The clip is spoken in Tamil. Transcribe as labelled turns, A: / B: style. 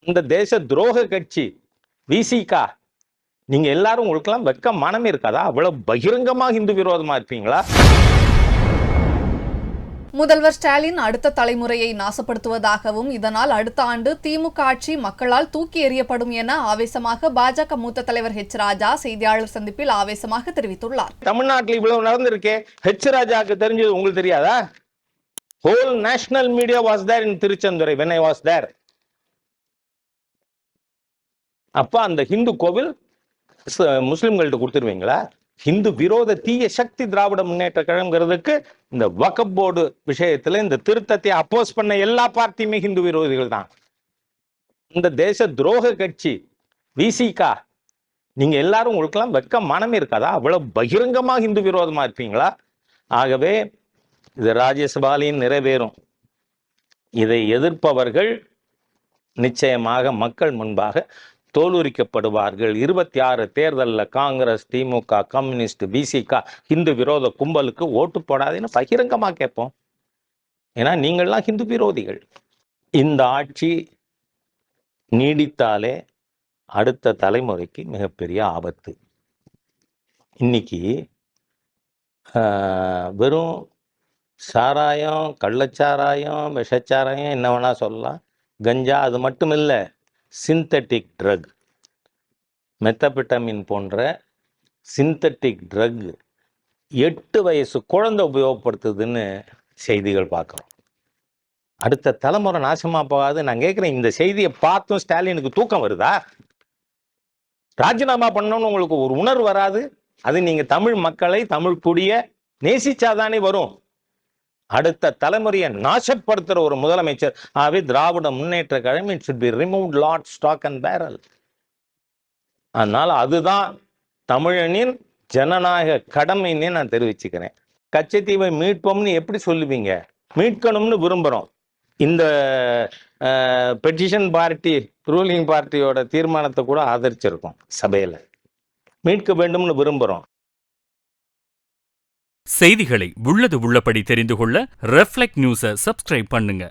A: இந்த தேச துரோக கட்சி விசிகா, நீங்க எல்லாரும் உங்களுக்கெல்லாம் வெக்க மனமே இருக்காதா? அவ்வளவு பகிரங்கமா இந்து விரோதமா இருப்பீங்களா?
B: முதல்வர் ஸ்டாலின் அடுத்த தலைமுறையை நாசப்படுத்துவதாகவும் இதனால் அடுத்த ஆண்டு திமுக ஆட்சி மக்களால் தூக்கி எறியப்படும் என ஆவேசமாக பாஜக மூத்த தலைவர் ஹெச் ராஜா செய்தியாளர் சந்திப்பில் ஆவேசமாக தெரிவித்துள்ளார்.
A: தமிழ்நாட்டில் இவ்வளவு நடந்திருக்கே, ஹெச் ராஜாக்கு தெரிஞ்சது உங்களுக்கு தெரியாதா? Whole national media was there in Tiruchendurai when I was there. அப்ப அந்த ஹிந்து கோவில் முஸ்லிம்கள்ட்ட கொடுத்துருவீங்களா? ஹிந்து விரோத தீய சக்தி திராவிட முன்னேற்ற கழகம்ங்கிறதுக்கு இந்த வக்ஃப் போர்டு விஷயத்துல இந்த திருத்தத்தை அப்போஸ் பண்ண எல்லா பார்ட்டியுமே ஹிந்து விரோதிகள் தான். இந்த தேச துரோக கட்சி விசிகா, நீங்க எல்லாரும் உங்களுக்கெல்லாம் வெக்க மனமே இருக்காதா? அவ்வளவு பகிரங்கமா ஹிந்து விரோதமா இருப்பீங்களா? ஆகவே இது ராஜ்யசபாலையும் நிறைவேறும். இதை எதிர்ப்பவர்கள் நிச்சயமாக மக்கள் முன்பாக தோலுரிக்கப்படுவார்கள். 26 தேர்தலில் காங்கிரஸ், திமுக, கம்யூனிஸ்ட், விசிகா ஹிந்து விரோத கும்பலுக்கு ஓட்டு போடாதுன்னு பகிரங்கமாக கேட்போம். ஏன்னா நீங்கள்லாம் ஹிந்து விரோதிகள். இந்த ஆட்சி நீடித்தாலே அடுத்த தலைமுறைக்கு மிகப்பெரிய ஆபத்து. இன்னைக்கு வெறும் சாராயம், கள்ளச்சாராயம், விஷச்சாராயம் என்ன வேணா சொல்லலாம், கஞ்சா, அது மட்டும் இல்லை, சிந்தட்டிக் ட்ரக், மெத்தபெட்டமின் போன்ற சிந்தட்டிக் ட்ரக் 8 வயசு குழந்தை உபயோகப்படுத்துதுன்னு செய்திகள் பார்க்குறோம். அடுத்த தலைமுறை நாசமா போகாது. நான் கேட்குறேன், இந்த செய்தியை பார்த்தும் ஸ்டாலினுக்கு தூக்கம் வருதா? ராஜினாமா பண்ணணும்னு உங்களுக்கு ஒரு உணர்வு வராது? அது நீங்க தமிழ் மக்களை, தமிழ் குடிய நேசிச்சாதானே வரும். அடுத்த தலைமுறையை நாசப்படுத்துற ஒரு முதலமைச்சர். ஆகவே Dravida Munnetra Kazhagam it should be removed lock, stock and barrel. அதனால அதுதான் தமிழனின் ஜனநாயக கடமைன்னு நான் தெரிவிச்சுக்கிறேன். கச்சத்தீவை மீட்போம்னு எப்படி சொல்லுவீங்க? மீட்கணும்னு விரும்புகிறோம். இந்த பெட்டிஷன் பார்ட்டி, ரூலிங் பார்ட்டியோட தீர்மானத்தை கூட ஆதரிச்சிருக்கோம் சபையில். மீட்க வேண்டும்னு விரும்புகிறோம்.
C: செய்திகளை உள்ளது உள்ளபடி தெரிந்து கொள்ள ரெஃப்ளெக்ட் நியூஸை சப்ஸ்கிரைப் பண்ணுங்க.